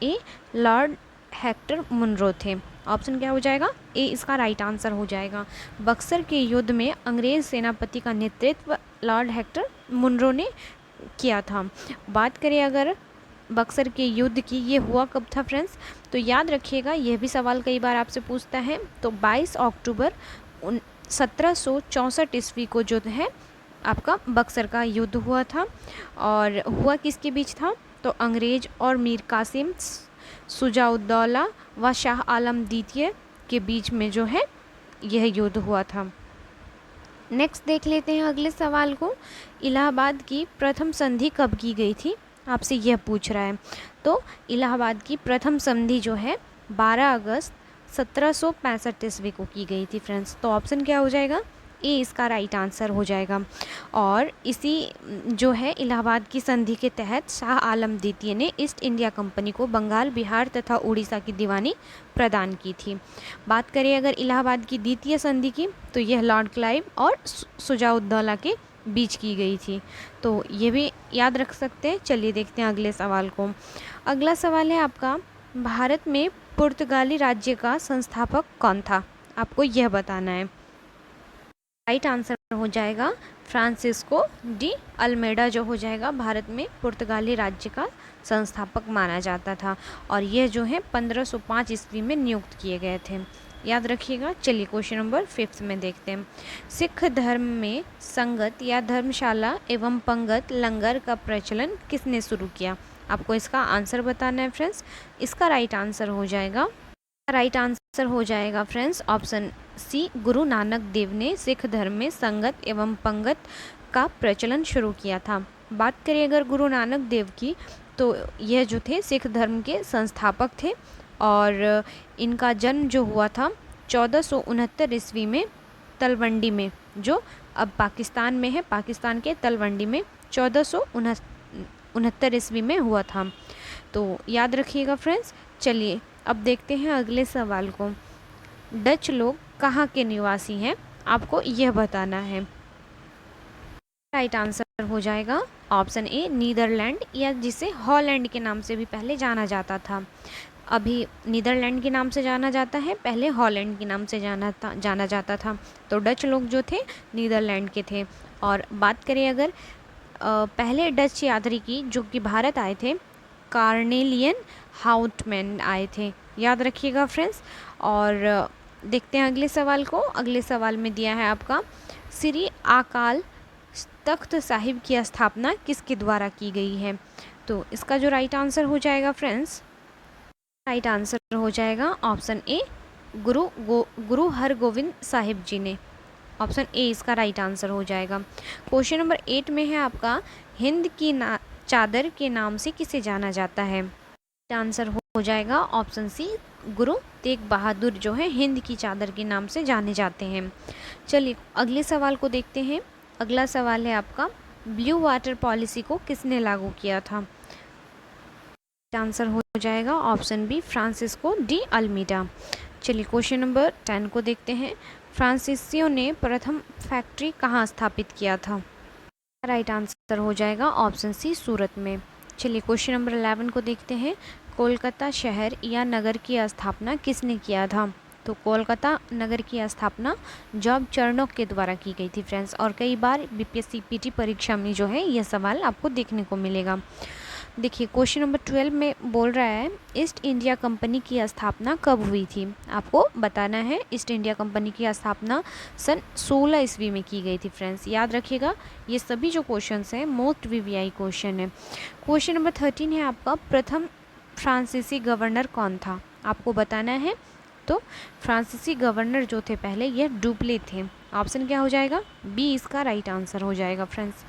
ए Lord Hector Munro थे। Option क्या हो जाएगा? ए इसका राइट आंसर हो जाएगा। बक्सर के युद्ध में अंग्रेज सेनापति का नेतृत्व लॉर्ड हेक्टर मुनरो ने किया था। बात करें अगर बक्सर के युद्ध की, ये हुआ कब था फ्रेंड्स? तो याद रखिएगा, यह भी सवाल कई बार आपसे पूछता है। तो 22 अक्टूबर 1764 ईस्वी को जो है आपका बक्सर का युद्ध हुआ था। और हुआ किसके बीच था? तो अंग्रेज और मीर कासिम शुजाउद्दौला व शाह आलम द्वितीय के बीच में जो है यह युद्ध हुआ था। नेक्स्ट देख लेते हैं अगले सवाल को। इलाहाबाद की प्रथम संधि कब की गई थी? आपसे यह पूछ रहा है। तो इलाहाबाद की प्रथम संधि जो है 12 अगस्त 1765 ईस्वी को की गई थी फ्रेंड्स। तो ऑप्शन क्या हो जाएगा? ए इसका राइट आंसर हो जाएगा। और इसी जो है इलाहाबाद की संधि के तहत शाह आलम द्वितीय ने ईस्ट इंडिया कंपनी को बंगाल, बिहार तथा उड़ीसा की दीवानी प्रदान की थी। बात करें अगर इलाहाबाद की द्वितीय संधि की, तो यह लॉर्ड क्लाइव और शुजाउद्दौला के बीच की गई थी। तो ये भी याद रख सकते हैं। चलिए देखते हैं अगले सवाल को। अगला सवाल है आपका, भारत में पुर्तगाली राज्य का संस्थापक कौन था? आपको यह बताना है। राइट आंसर हो जाएगा फ्रांसिस्को डी अल्मेडा जो हो जाएगा भारत में पुर्तगाली राज्य का संस्थापक माना जाता था। और यह जो है 1505 ईस्वी में नियुक्त किए गए थे। याद रखिएगा। चलिए क्वेश्चन नंबर 5 में देखते हैं। सिख धर्म में संगत या धर्मशाला एवं पंगत लंगर का प्रचलन किसने शुरू किया? आपको इसका आंसर बताना है फ्रेंड्स। इसका राइट आंसर हो जाएगा friends option C, Guru Nanak Dev ने सिख धर्म में संगत एवं पंगत का प्रचलन शुरू किया था। बात करें अगर गुरु नानक देव की, तो यह जो थे सिख धर्म के संस्थापक थे। और इनका जन्म जो हुआ था 1469 ईस्वी में तलवंडी में, जो अब पाकिस्तान में है, पाकिस्तान के तलवंडी में 1469 ईस्वी में हुआ था। तो याद रखिएगा फ्रेंड्स। चलिए अब देखते हैं अगले सवाल को। डच लोग कहाँ के निवासी हैं? आपको यह बताना है। राइट आंसर हो जाएगा ऑप्शन ए, नीदरलैंड, या जिसे हॉलैंड के नाम से भी पहले जाना जाता था। अभी नीदरलैंड के नाम से जाना जाता है, पहले हॉलैंड के नाम से जाना जाता था। तो डच लोग जो थे नीदरलैंड के थे। और बात करें अगर पहले डच यात्री की जो कि भारत आए थे, कार्नेलियन हाउटमैन आए थे। याद रखिएगा फ्रेंड्स। और देखते हैं अगले सवाल को। अगले सवाल में दिया है आपका, श्री अकाल तख्त साहिब की स्थापना किसके द्वारा की गई है? तो इसका जो राइट आंसर हो जाएगा फ्रेंड्स, राइट आंसर हो जाएगा ऑप्शन ए, गुरु हरगोविंद साहिब जी ने। ऑप्शन ए इसका राइट आंसर हो जाएगा। क्वेश्चन नंबर 8 में है आपका, हिंद की चादर के नाम से किसे जाना जाता है? आंसर हो जाएगा ऑप्शन सी, गुरु तेग बहादुर जो है हिंद की चादर के नाम से जाने जाते हैं। चलिए अगले सवाल को देखते हैं। अगला सवाल है आपका, ब्लू वाटर पॉलिसी को किसने लागू किया था? आंसर हो जाएगा option B, Francisco de Almeida. चलिए क्वेश्चन नंबर 10 को देखते हैं। फ्रांसीसियों ने प्रथम फैक्ट्री कहाँ स्थापित किया था? राइट आंसर हो जाएगा ऑप्शन सी, सूरत में। चलिए क्वेश्चन नंबर 11 को देखते हैं। कोलकाता शहर या नगर की स्थापना किसने किया था? तो कोलकाता नगर की स्थापना जॉब चर्नोक के द्वारा की गई थी फ्रेंड्स। और कई बार बीपीएससी पीटी परीक्षा में जो है यह सवाल आपको देखने को मिलेगा। देखिए क्वेश्चन नंबर 12 में बोल रहा है, ईस्ट इंडिया कंपनी की स्थापना कब हुई थी? आपको बताना है। ईस्ट इंडिया कंपनी की स्थापना सन 16 ईस्वी में की गई थी फ्रेंड्स। याद रखिएगा, ये सभी जो क्वेश्चंस हैं मोस्ट वीवीआई क्वेश्चन है। क्वेश्चन नंबर 13 है आपका, प्रथम फ्रांसीसी गवर्नर कौन था? आपको बताना है। तो फ्रांसीसी गवर्नर जो थे पहले, यह डुप्ले थे। ऑप्शन क्या हो जाएगा? बी इसका राइट आंसर हो जाएगा फ्रेंड्स।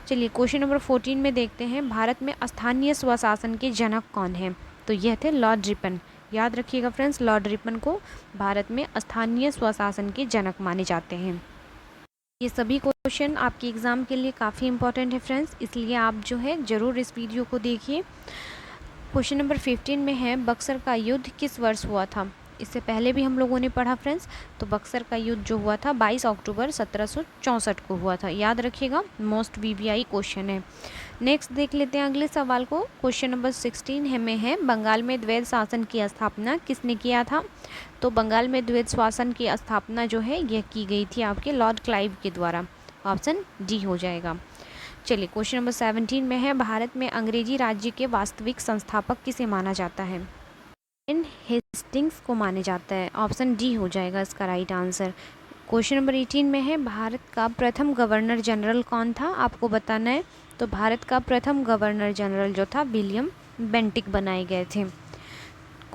चलिए क्वेश्चन नंबर 14 में देखते हैं, भारत में स्थानीय स्वशासन के जनक कौन हैं? तो यह थे लॉर्ड रिपन। याद रखिएगा फ्रेंड्स, लॉर्ड रिपन को भारत में स्थानीय स्वशासन के जनक माने जाते हैं। ये सभी क्वेश्चन आपके एग्ज़ाम के लिए काफ़ी इंपॉर्टेंट है फ्रेंड्स, इसलिए आप जो है ज़रूर इस वीडियो को देखिए। क्वेश्चन नंबर 15 में है, बक्सर का युद्ध किस वर्ष हुआ था? इससे पहले भी हम लोगों ने पढ़ा फ्रेंड्स। तो बक्सर का युद्ध जो हुआ था 22 अक्टूबर 1764 को हुआ था, याद रखिएगा, मोस्ट वीवीआई क्वेश्चन है। नेक्स्ट देख लेते हैं अगले सवाल को। क्वेश्चन नंबर 16 में है बंगाल में द्वैध शासन की स्थापना किसने किया था? तो बंगाल में द्वैध शासन की स्थापना जो है यह की गई थी आपके लॉर्ड क्लाइव के द्वारा। ऑप्शन डी हो जाएगा। चलिए क्वेश्चन नंबर 17 में है भारत में अंग्रेजी राज्य के वास्तविक संस्थापक किसे माना जाता है? इन हेस्टिंग्स को माने जाता है। ऑप्शन डी हो जाएगा इसका राइट आंसर। क्वेश्चन नंबर 18 में है भारत का प्रथम गवर्नर जनरल कौन था? आपको बताना है। तो भारत का प्रथम गवर्नर जनरल जो था विलियम बेंटिक बनाए गए थे।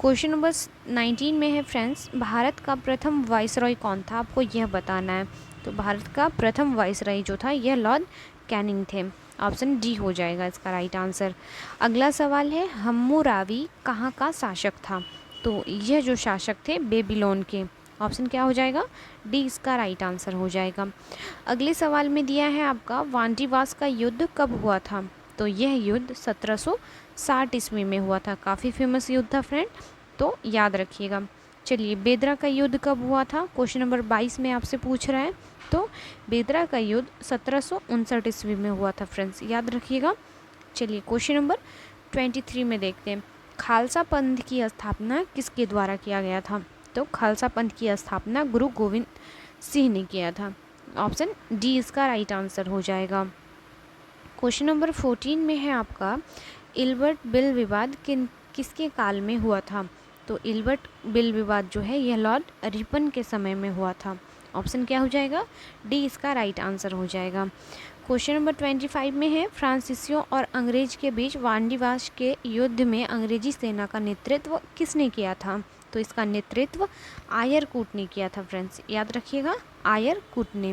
क्वेश्चन नंबर 19 में है फ्रेंड्स भारत का प्रथम वाइसरॉय कौन था? आपको यह बताना है। तो भारत का प्रथम वाइसरॉय जो था यह लॉर्ड कैनिंग थे। ऑप्शन डी हो जाएगा इसका राइट आंसर। अगला सवाल है हम्मुराबी कहाँ का शासक था? तो यह जो शासक थे बेबीलोन के। ऑप्शन क्या हो जाएगा? डी इसका राइट आंसर हो जाएगा। अगले सवाल में दिया है आपका वांडीवास का युद्ध कब हुआ था? तो यह युद्ध 1760 ईस्वी में हुआ था। काफ़ी फेमस युद्ध था फ्रेंड, तो याद रखिएगा। चलिए बेदरा का युद्ध कब हुआ था? क्वेश्चन नंबर 22 में आपसे पूछ रहा है। तो बेदरा का युद्ध 1759 ईस्वी में हुआ था फ्रेंड्स, याद रखिएगा। चलिए क्वेश्चन नंबर 23 में देखते हैं खालसा पंथ की स्थापना किसके द्वारा किया गया था? तो खालसा पंथ की स्थापना गुरु गोविंद सिंह ने किया था। ऑप्शन डी इसका राइट आंसर हो जाएगा। क्वेश्चन नंबर 14 में है आपका इल्बर्ट बिल विवाद किसके काल में हुआ था? तो इल्बर्ट बिल विवाद जो है यह लॉर्ड रिपन के समय में हुआ था। ऑप्शन क्या हो जाएगा? डी इसका राइट आंसर हो जाएगा। क्वेश्चन नंबर 25 में है फ्रांसीसियों और अंग्रेज के बीच वांडीवास के युद्ध में अंग्रेजी सेना का नेतृत्व किसने किया था? तो इसका नेतृत्व आयर कूट ने किया था फ्रेंड्स, याद रखिएगा, आयर कूट ने।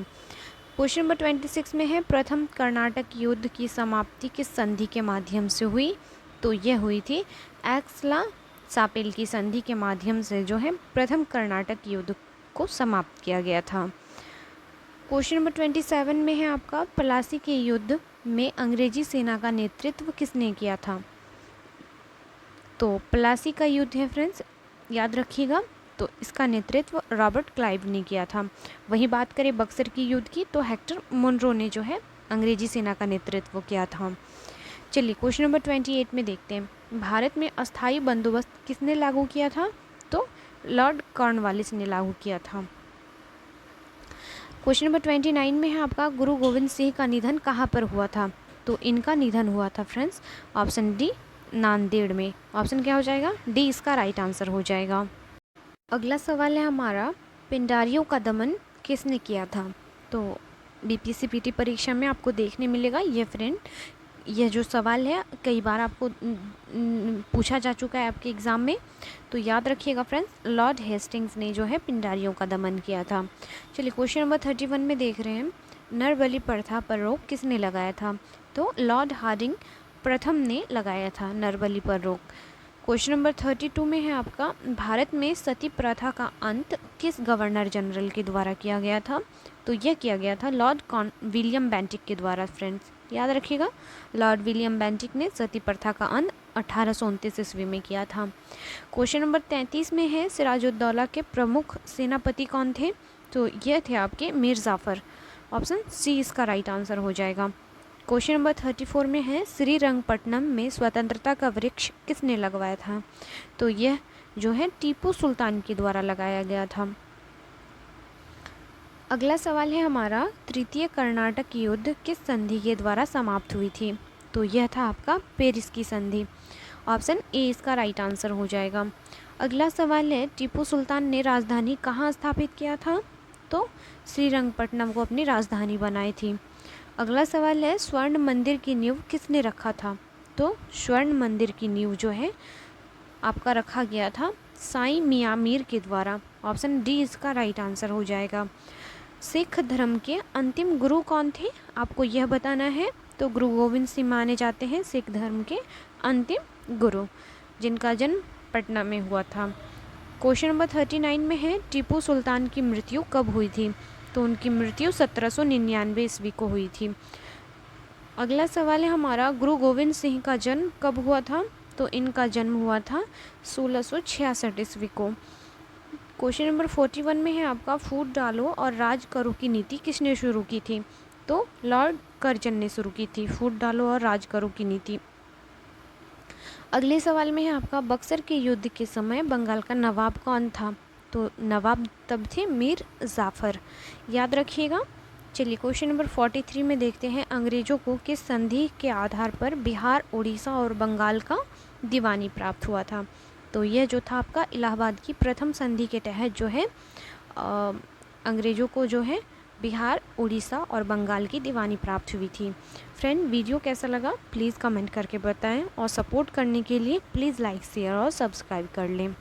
क्वेश्चन नंबर 26 में है प्रथम कर्नाटक युद्ध की समाप्ति किस संधि के माध्यम से हुई? तो यह हुई थी एक्सला सापेल की संधि के माध्यम से जो है प्रथम कर्नाटक युद्ध को समाप्त किया गया था। क्वेश्चन नंबर 27 में है आपका प्लासी के युद्ध में अंग्रेजी सेना का नेतृत्व किसने किया था? तो प्लासी का युद्ध है फ्रेंड्स, याद रखिएगा, तो इसका नेतृत्व रॉबर्ट क्लाइव ने किया था। वहीं बात करें बक्सर की युद्ध की तो हेक्टर मुनरो ने जो है अंग्रेजी सेना का नेतृत्व किया था। चलिए क्वेश्चन नंबर 28 में देखते हैं भारत में अस्थायी बंदोबस्त किसने लागू किया था? तो लॉर्ड कॉर्नवालिस ने लागू किया था। क्वेश्चन नंबर 29 में है आपका गुरु गोविंद सिंह का निधन कहाँ पर हुआ था? तो इनका निधन हुआ था फ्रेंड्स, ऑप्शन डी नांदेड़ में। ऑप्शन क्या हो जाएगा? डी इसका राइट आंसर हो जाएगा। अगला सवाल है हमारा पिंडारियों का दमन किसने किया था? तो बीपीएससी पीटी परीक्षा में आपको देखने मिलेगा ये फ्रेंड, यह जो सवाल है कई बार आपको पूछा जा चुका है आपके एग्ज़ाम में, तो याद रखिएगा फ्रेंड्स, लॉर्ड हेस्टिंग्स ने जो है पिंडारियों का दमन किया था। चलिए क्वेश्चन नंबर 31 में देख रहे हैं नरबलि प्रथा पर रोक किसने लगाया था? तो लॉर्ड हार्डिंग प्रथम ने लगाया था नरबलि पर रोक। क्वेश्चन नंबर 32 में है आपका भारत में सती प्रथा का अंत किस गवर्नर जनरल के द्वारा किया गया था? तो यह किया गया था लॉर्ड विलियम बेंटिक के द्वारा फ्रेंड्स, याद रखिएगा, लॉर्ड विलियम बेंटिक ने सती प्रथा का अंत 1829 ईस्वी में किया था। क्वेश्चन नंबर 33 में है सिराजुद्दौला के प्रमुख सेनापति कौन थे? तो यह थे आपके मीर जाफ़र। ऑप्शन सी इसका राइट आंसर हो जाएगा। क्वेश्चन नंबर 34 में है श्रीरंगपट्टनम में स्वतंत्रता का वृक्ष किसने लगवाया था? तो यह जो है टीपू सुल्तान के द्वारा लगाया गया था। अगला सवाल है हमारा तृतीय कर्नाटक युद्ध किस संधि के द्वारा समाप्त हुई थी? तो यह था आपका पेरिस की संधि। ऑप्शन ए इसका राइट आंसर हो जाएगा। अगला सवाल है टीपू सुल्तान ने राजधानी कहाँ स्थापित किया था? तो श्रीरंगपट्टनम को अपनी राजधानी बनाई थी। अगला सवाल है स्वर्ण मंदिर की नींव किसने रखा था? तो स्वर्ण मंदिर की नींव जो है आपका रखा गया था साई मियां मीर के द्वारा। ऑप्शन डी इसका राइट आंसर हो जाएगा। सिख धर्म के अंतिम गुरु कौन थे? आपको यह बताना है। तो गुरु गोविंद सिंह माने जाते हैं सिख धर्म के अंतिम गुरु, जिनका जन्म पटना में हुआ था। क्वेश्चन नंबर 39 में है टीपू सुल्तान की मृत्यु कब हुई थी? तो उनकी मृत्यु 1799 ईस्वी को हुई थी। अगला सवाल है हमारा गुरु गोविंद सिंह का जन्म कब हुआ था? तो इनका जन्म हुआ था 1666 ईस्वी को। क्वेश्चन नंबर 41 में है आपका फूट डालो और राज करो की नीति किसने शुरू की थी? तो लॉर्ड कर्जन ने शुरू की थी फूट डालो और राज करो की नीति। अगले सवाल में है आपका बक्सर के युद्ध के समय बंगाल का नवाब कौन था? तो नवाब तब थे मीर जाफ़र, याद रखिएगा। चलिए क्वेश्चन नंबर 43 में देखते हैं अंग्रेजों को किस संधि के आधार पर बिहार, उड़ीसा और बंगाल का दीवानी प्राप्त हुआ था? तो यह जो था आपका इलाहाबाद की प्रथम संधि के तहत जो है अंग्रेजों को जो है बिहार, उड़ीसा और बंगाल की दीवानी प्राप्त हुई थी। फ्रेंड, वीडियो कैसा लगा प्लीज़ कमेंट करके बताएं और सपोर्ट करने के लिए प्लीज़ लाइक, शेयर और सब्सक्राइब कर लें।